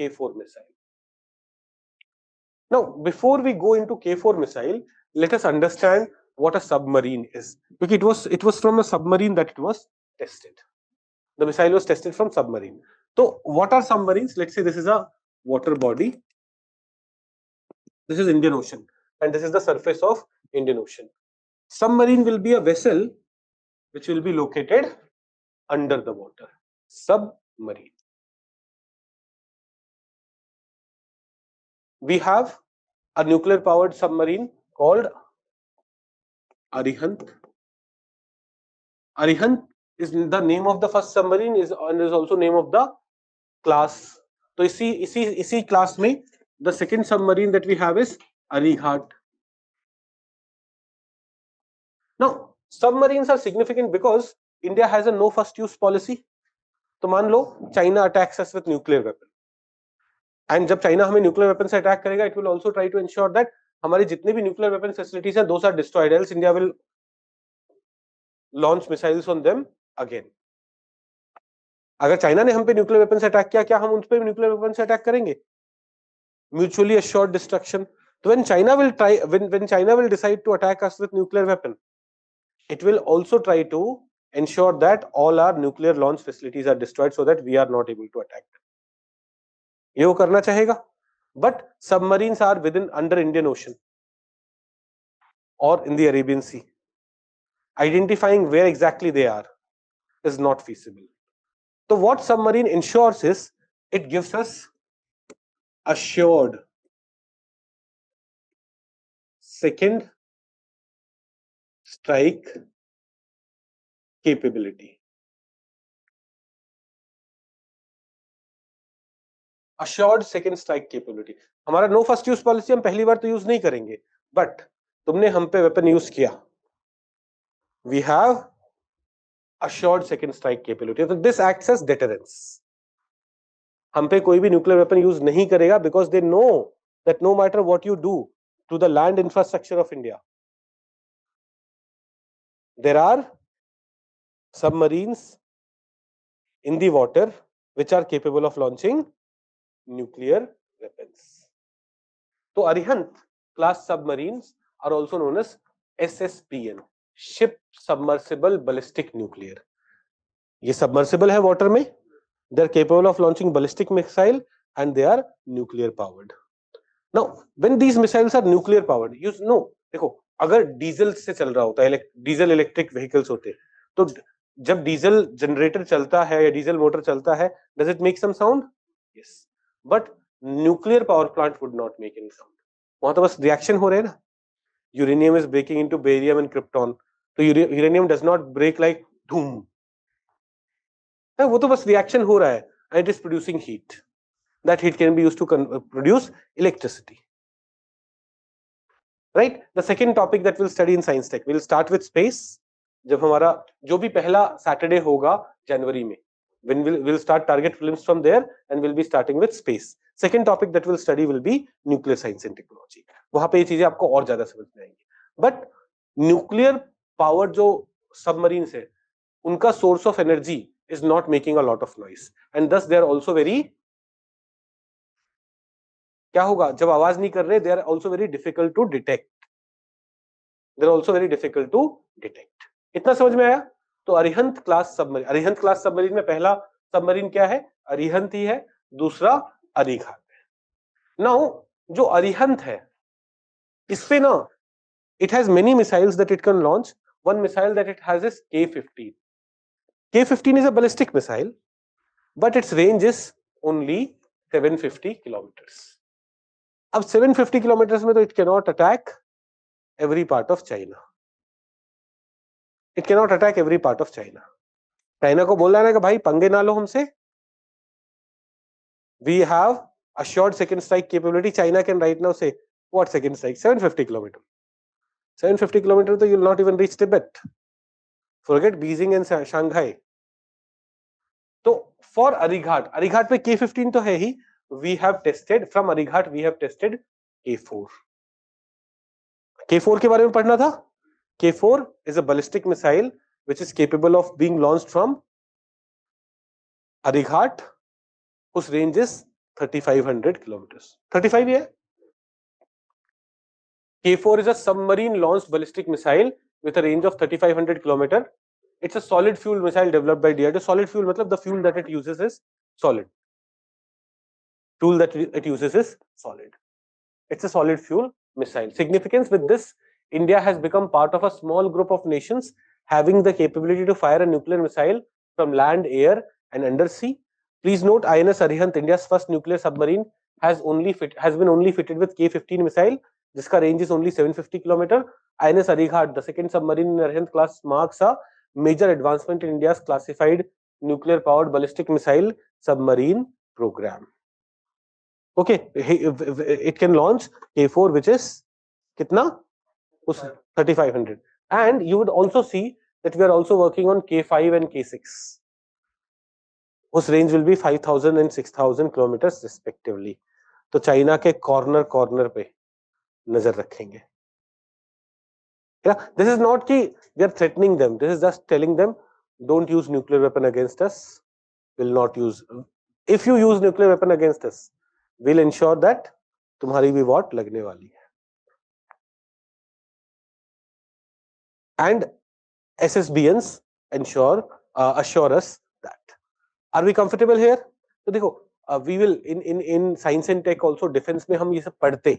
K-4 missile. Now, before we go into K-4 missile, let us understand what a submarine is. Because it was from a submarine that it was tested. The missile was tested from submarine. So, what are submarines? Let's say this is a water body. This is Indian Ocean, and this is the surface of Indian Ocean. Submarine will be a vessel which will be located under the water. Submarine. We have a nuclear powered submarine called Arihant. Arihant is the name of the first submarine and is also name of the class. So इसी class में the second submarine that we have is Arighat. Now submarines are significant because India has a no first use policy. तो मान लो China attacks us with nuclear weapon. And जब China हमें nuclear weapon से attack करेगा, it will also try to ensure that हमारी जितनी भी nuclear weapon facilities हैं, those are destroyed. Else India will launch missiles on them again. अगर China ने हम पे न्यूक्लियर वेपन से अटैक किया, क्या हम उन पे भी न्यूक्लियर वेपन से अटैक करेंगे? Mutually assured destruction. So when China will decide to attack us with nuclear weapon, it will also try to ensure that all our nuclear launch facilities are destroyed so that we are not able to attack them. ये वो करना चाहेगा. But submarines are under Indian Ocean or in the Arabian Sea. Identifying where exactly they are is not feasible. So what submarine ensures is it gives us assured second strike capability. Assured second strike capability. हमारा no first use policy हम पहली बार तो use नहीं करेंगे, but तुमने हम पे weapon use किया, we have assured second strike capability. So this acts as deterrence. हम पे कोई भी न्यूक्लियर वेपन यूज नहीं करेगा because they know that no matter what you do to the land infrastructure of India, there are submarines in the water which are capable of launching nuclear weapons. So Arihant class submarines are also known as SSBN, Ship Submersible Ballistic Nuclear. ये submersible है water में, they are capable of launching ballistic missile and they are nuclear powered. Now when these missiles are nuclear powered, you know, देखो अगर diesel से चल रहा होता है, डीजल इलेक्ट्रिक व्हीकल्स होते, तो जब डीजल जनरेटर चलता है या डीजल मोटर चलता है, does it make some sound? Yes. But nuclear power plant would not make any sound. वहां तो बस रिएक्शन हो रहे हैं ना. Uranium is breaking into barium and krypton. तो uranium does not break like boom. वो तो बस रिएक्शन हो रहा है and it is producing heat. That heat can be used to produce electricity. Right? The second topic that we'll study in science tech, we'll start with space. जब हमारा जो भी पहला सैटरडे होगा जनवरी में, when we'll start target prelims from there and we'll be starting with space. Second topic that we'll study will be nuclear science and technology. वहां पे ये चीजें आपको और ज्यादा समझ में आएंगी. But nuclear power जो submarines है, उनका source of energy is not making a lot of noise and thus they are also very, क्या होगा जब आवाज नहीं कर रहे, they are also very difficult to detect. They are also very difficult to detect. इतना समझ में आया? तो Arihant class submarine, Arihant class submarine में पहला सबमरीन क्या है? अरिहंत ही है, दूसरा अरिघात है. नाउ जो अरिहंत है, इस पे ना it has many missiles that it can launch. One missile that it has is K-15. K-15 is a ballistic missile, but its range is only 750 kilometers. अब 750 kilometers में तो it cannot attack every part of China. It cannot attack every part of China. China को बोल रहा है कि भाई पंगे ना लो हमसे. We have assured second strike capability. China can right now say, what second strike? 750 kilometers. 750 kilometers, so you will not even reach Tibet. Forget Beijing and Shanghai. So for Arighat, Arighat पे K-15 तो है ही. We have tested from Arighat. We have tested K-4. K-4 के बारे में पढ़ना था. K-4 is a ballistic missile which is capable of being launched from Arighat, whose range is 3500 kilometers. 35 है. K-4 is a submarine launched ballistic missile with a range of 3500 kilometer. It's a solid fuel missile developed by DRDO. Solid fuel matlab the fuel that it uses is solid. Fuel that it uses is solid. It's a solid fuel missile. Significance with this, India has become part of a small group of nations having the capability to fire a nuclear missile from land, air and undersea. Please note, INS Arihant, India's first nuclear submarine, has been only fitted with K-15 missile, जिसका range is only 750 km. INS Arighat, the second submarine in Arihant-class, marks a major advancement in India's classified nuclear-powered ballistic missile submarine program. Okay, it can launch K-4, which is kitna? 3500. And you would also see that we are also working on K5 and K6. Whose range will be 5000 and 6000 kilometers respectively. तो China के corner पे नजर रखेंगे. Yeah, this is not कि we are threatening them. This is just telling them, don't use nuclear weapon against us. Will not use. If you use nuclear weapon against us, we'll ensure that तुम्हारी भी what लगने वाली है. And SSBNs assure us that. Are we comfortable here? तो देखो, we will in science and tech also, defense में हम ये सब पढ़ते.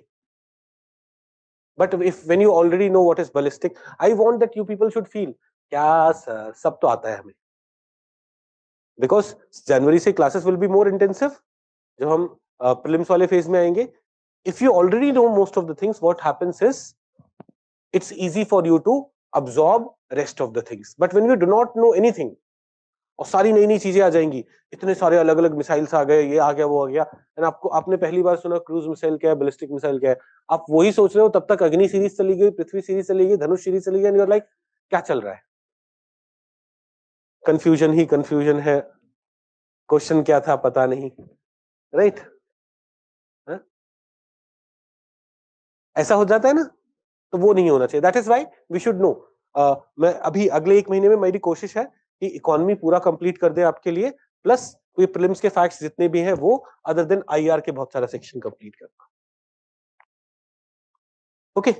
But when you already know what is ballistic, I want that you people should feel, क्या sir सब तो आता है हमें. Because January से classes will be more intensive. जब हम prelims वाले phase में आएंगे, if you already know most of the things, what happens is it's easy for you to absorb rest of the things. But when you do not know anything, और सारी नई नई चीजें आ जाएंगी, इतने सारे अलग अलग मिसाइल्स आ गए, ये आ गया, वो आ गया, एंड आपने पहली बार सुना क्रूज मिसाइल क्या है, बैलिस्टिक मिसाइल क्या है, आप वही सोच रहे हो, तब तक अग्नि सीरीज चली गई, पृथ्वी सीरीज चली गई, धनुष सीरीज चली गई, एंड यू आर लाइक क्या चल रहा है. कंफ्यूजन ही कंफ्यूजन है, क्वेश्चन क्या था पता नहीं, राइट? ऐसा हो जाता है ना, तो वो नहीं होना चाहिए. That is why we should know. मैं अभी अगले 1 महीने में मेरी कोशिश है कि इकोनॉमी पूरा कंप्लीट कर दे आपके लिए, प्लस कोई प्रीलिम्स के फैक्ट्स जितने भी हैं वो अदर देन आईआर के बहुत सारा सेक्शन कंप्लीट करना. ओके